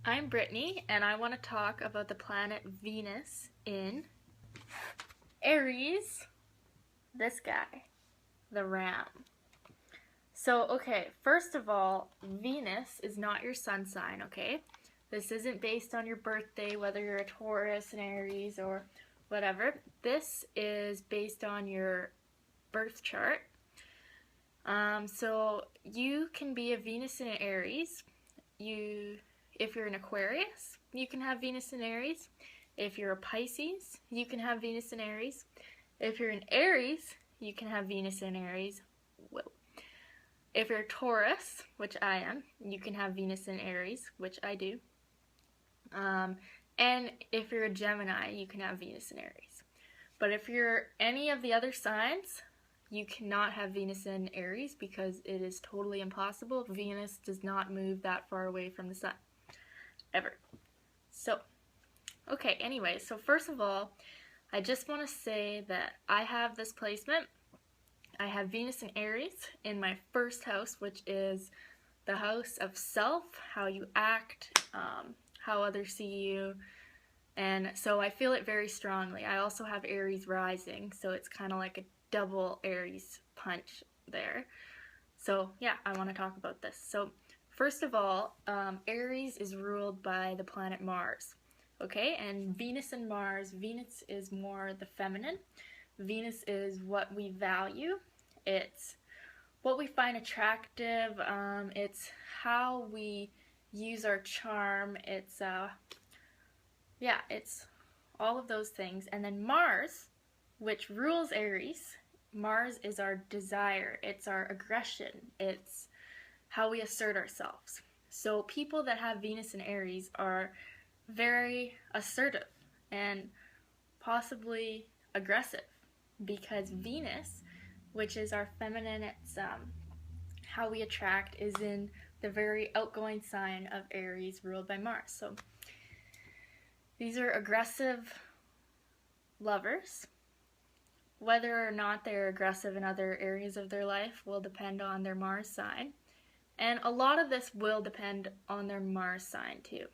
I'm Brittany, and I want to talk about the planet Venus in Aries. This guy, the Ram. So, okay, first of all, Venus is not your sun sign, okay? This isn't based on your birthday, whether you're a Taurus, an Aries, or whatever. This is based on your birth chart. So you can be a Venus in an Aries. If you're an Aquarius, you can have Venus in Aries. If you're a Pisces, you can have Venus in Aries. If you're an Aries, you can have Venus in Aries. Whoa. If you're a Taurus, which I am, you can have Venus in Aries, which I do. And if you're a Gemini, you can have Venus in Aries. But if you're any of the other signs, you cannot have Venus in Aries because it is totally impossible. Venus does not move that far away from the sun, ever. So, okay, anyway, so first of all, I just want to say that I have this placement. I have Venus in Aries in my first house, which is the house of self, how you act, how others see you, and so I feel it very strongly. I also have Aries rising, so it's kind of like a double Aries punch there. So yeah, I want to talk about this. So first of all, Aries is ruled by the planet Mars, okay? And Venus and Mars, Venus is more the feminine. Venus is what we value. It's what we find attractive. It's how we use our charm. It's all of those things. And then Mars, which rules Aries, Mars is our desire. It's our aggression. It's how we assert ourselves. So people that have Venus in Aries are very assertive and possibly aggressive because Venus, which is our feminine, it's how we attract, is in the very outgoing sign of Aries ruled by Mars. So these are aggressive lovers. Whether or not they're aggressive in other areas of their life will depend on their Mars sign. And a lot of this will depend on their Mars sign too.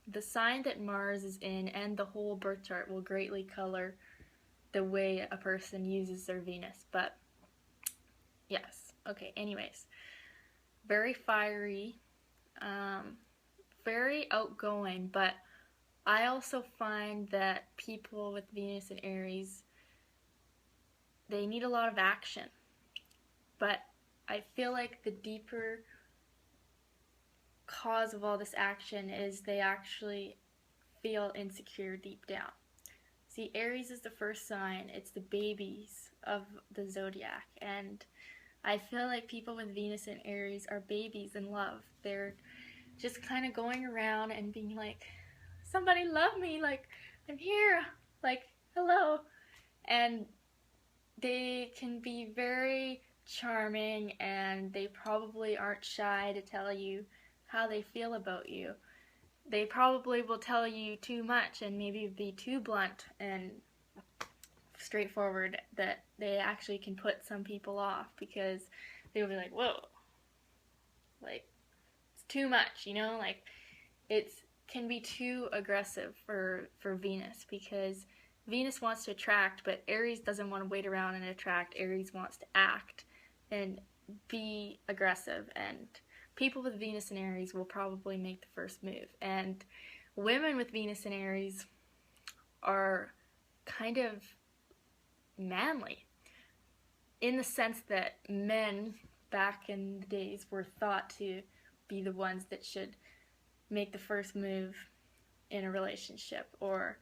The sign that Mars is in and the whole birth chart will greatly color the way a person uses their Venus. But yes, okay, anyways. Very fiery, very outgoing, but I also find that people with Venus and Aries, they need a lot of action. But I feel like the deeper cause of all this action is they actually feel insecure deep down. See, Aries is the first sign. It's the babies of the zodiac. And I feel like people with Venus and Aries are babies in love. They're just kind of going around and being like, somebody love me, like, I'm here, like, hello. And they can be very charming, and they probably aren't shy to tell you how they feel about you. They probably will tell you too much and maybe be too blunt and straightforward that they actually can put some people off because they'll be like, whoa, like, it's too much, you know, like, it's can be too aggressive for Venus because Venus wants to attract, but Aries doesn't want to wait around and attract. Aries wants to act and be aggressive, and people with Venus and Aries will probably make the first move. And women with Venus and Aries are kind of manly in the sense that men back in the days were thought to be the ones that should make the first move in a relationship or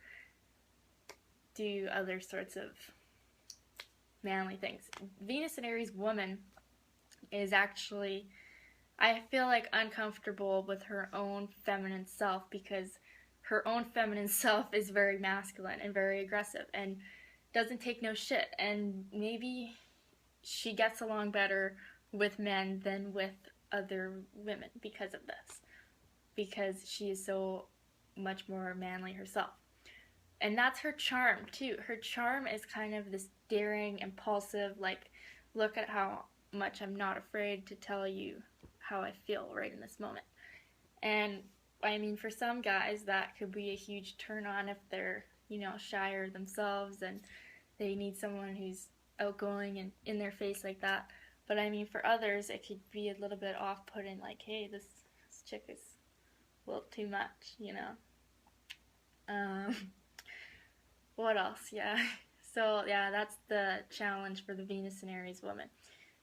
do other sorts of manly things. Venus and Aries woman is actually, I feel like, uncomfortable with her own feminine self because her own feminine self is very masculine and very aggressive and doesn't take no shit, and maybe she gets along better with men than with other women because of this, because she is so much more manly herself. And that's her charm too. Her charm is kind of this daring, impulsive, like, look at how much I'm not afraid to tell you how I feel right in this moment. And I mean, for some guys, that could be a huge turn on if they're, you know, shyer themselves and they need someone who's outgoing and in their face like that. But I mean, for others, it could be a little bit off-putting, like, hey, this chick is a little too much, you know. What else? Yeah. So, yeah, that's the challenge for the Venus and Aries woman.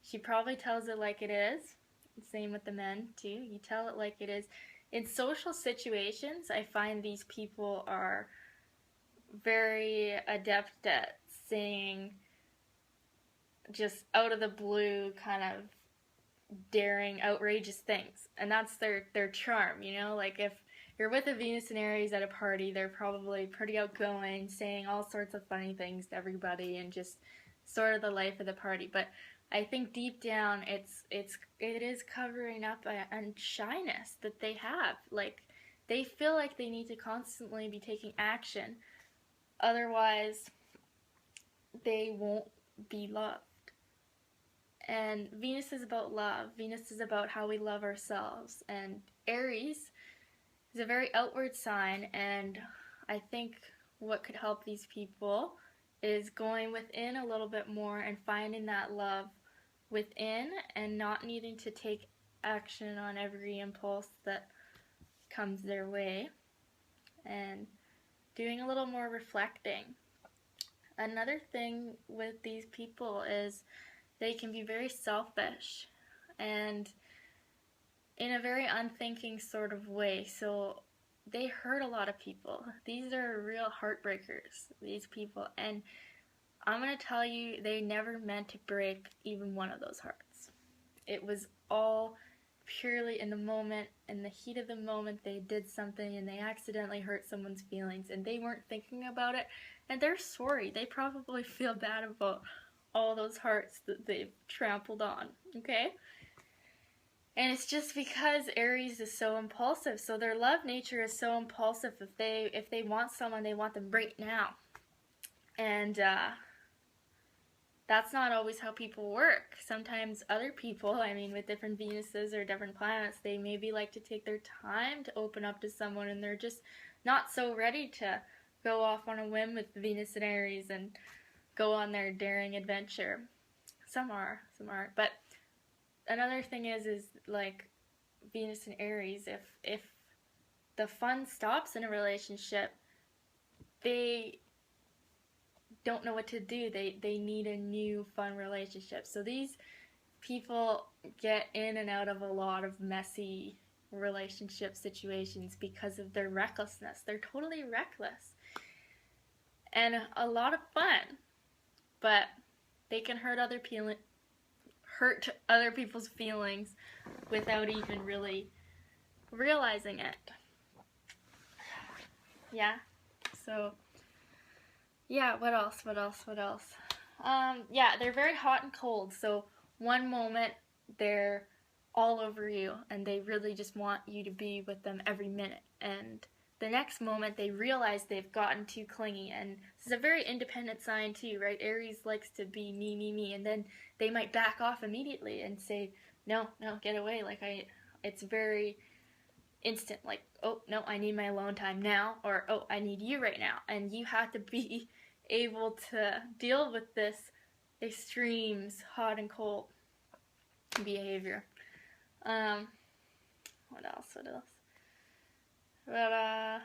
She probably tells it like it is. Same with the men, too. You tell it like it is. In social situations, I find these people are very adept at saying just out of the blue kind of daring, outrageous things. And that's their charm, you know? Like, if you're with a Venus and Aries at a party, they're probably pretty outgoing, saying all sorts of funny things to everybody and just sort of the life of the party. But I think deep down it is covering up a shyness that they have. Like, they feel like they need to constantly be taking action, otherwise they won't be loved. And Venus is about love. Venus is about how we love ourselves. And Aries is a very outward sign, and I think what could help these people is going within a little bit more and finding that love within and not needing to take action on every impulse that comes their way, and doing a little more reflecting. Another thing with these people is they can be very selfish and in a very unthinking sort of way. So they hurt a lot of people. These are real heartbreakers, these people. And I'm going to tell you, they never meant to break even one of those hearts. It was all purely in the moment, in the heat of the moment, they did something and they accidentally hurt someone's feelings and they weren't thinking about it. And they're sorry. They probably feel bad about all those hearts that they've trampled on, okay? And it's just because Aries is so impulsive. So their love nature is so impulsive. If they want someone, they want them right now. And that's not always how people work. Sometimes other people, I mean, with different Venuses or different planets, they maybe like to take their time to open up to someone, and they're just not so ready to go off on a whim with Venus and Aries and go on their daring adventure. Some are, some aren't. But another thing is like Venus and Aries, if the fun stops in a relationship, they don't know what to do. They need a new fun relationship. So these people get in and out of a lot of messy relationship situations because of their recklessness. They're totally reckless. And a lot of fun. But they can hurt other people's feelings without even really realizing it. Yeah. So yeah, what else? Yeah, they're very hot and cold. So one moment they're all over you and they really just want you to be with them every minute. And the next moment they realize they've gotten too clingy. And this is a very independent sign too, right? Aries likes to be me. And then they might back off immediately and say, no, get away. Like it's very instant. Like, oh, no, I need my alone time now. Or, oh, I need you right now. And you have to be able to deal with this extremes, hot and cold behavior. What else? But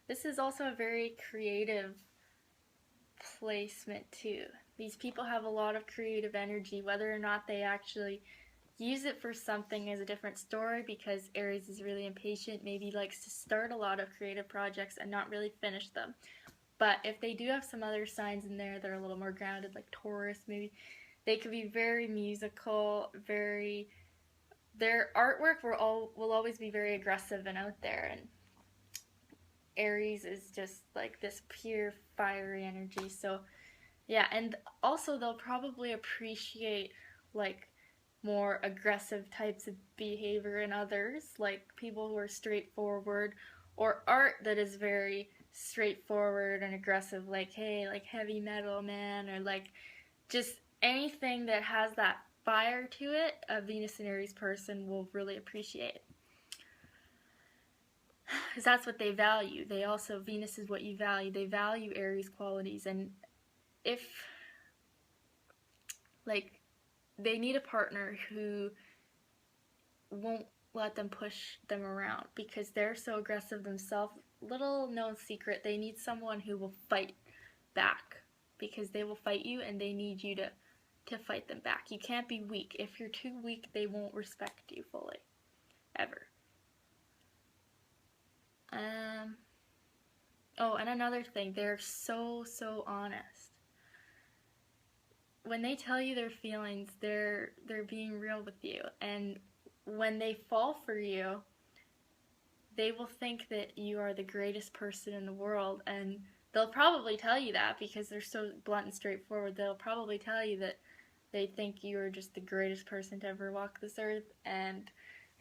this is also a very creative placement too. These people have a lot of creative energy. Whether or not they actually use it for something is a different story, because Aries is really impatient, maybe likes to start a lot of creative projects and not really finish them. But if they do have some other signs in there that are a little more grounded, like Taurus, maybe, they could be very musical, their artwork will always be very aggressive and out there, and Aries is just like this pure fiery energy. So yeah, and also they'll probably appreciate like more aggressive types of behavior in others, like people who are straightforward, or art that is very straightforward and aggressive, like, hey, like heavy metal, man, or like just anything that has that fire to it, a Venus and Aries person will really appreciate. because that's what they value. They also, Venus is what you value. They value Aries qualities, and if, like, they need a partner who won't let them push them around because they're so aggressive themselves. Little known secret, they need someone who will fight back because they will fight you and they need you to fight them back. You can't be weak. If you're too weak, they won't respect you fully, ever. Oh, and another thing, they're so honest. When they tell you their feelings, they're being real with you, and when they fall for you, they will think that you are the greatest person in the world, and they'll probably tell you that because they're so blunt and straightforward. They'll probably tell you that they think you are just the greatest person to ever walk this earth, and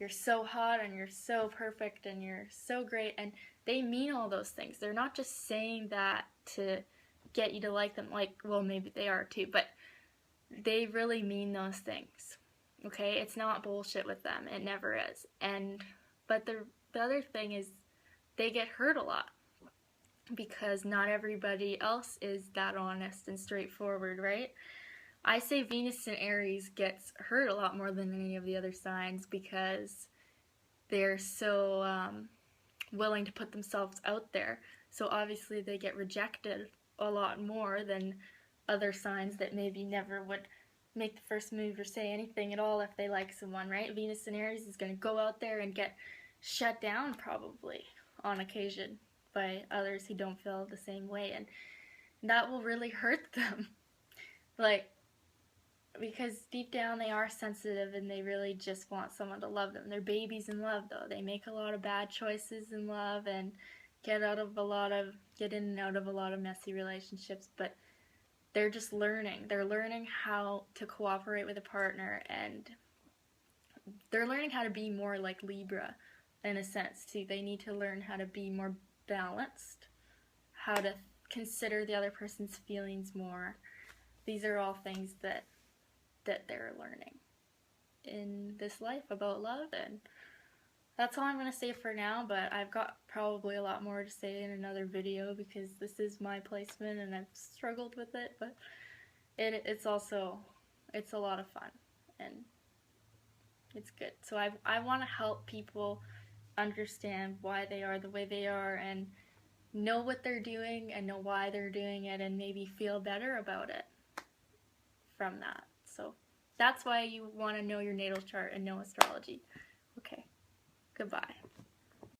you're so hot, and you're so perfect, and you're so great, and they mean all those things. They're not just saying that to get you to like them, like, well, maybe they are too, but they really mean those things, okay? It's not bullshit with them. It never is. But the other thing is they get hurt a lot because not everybody else is that honest and straightforward, right? I say Venus in Aries gets hurt a lot more than any of the other signs because they're so willing to put themselves out there. So obviously they get rejected a lot more than other signs that maybe never would make the first move or say anything at all if they like someone, right? Venus in Aries is going to go out there and get shut down probably on occasion by others who don't feel the same way, and that will really hurt them. Like, because deep down they are sensitive and they really just want someone to love them. They're babies in love, though. They make a lot of bad choices in love and get in and out of a lot of messy relationships, but they're just learning. They're learning how to cooperate with a partner, and they're learning how to be more like Libra in a sense too. They need to learn how to be more balanced, how to consider the other person's feelings more. These are all things that they're learning in this life about love, and that's all I'm going to say for now, but I've got probably a lot more to say in another video because this is my placement and I've struggled with it, but it's a lot of fun and it's good. So I want to help people understand why they are the way they are and know what they're doing and know why they're doing it and maybe feel better about it from that. So that's why you want to know your natal chart and know astrology. Okay, goodbye.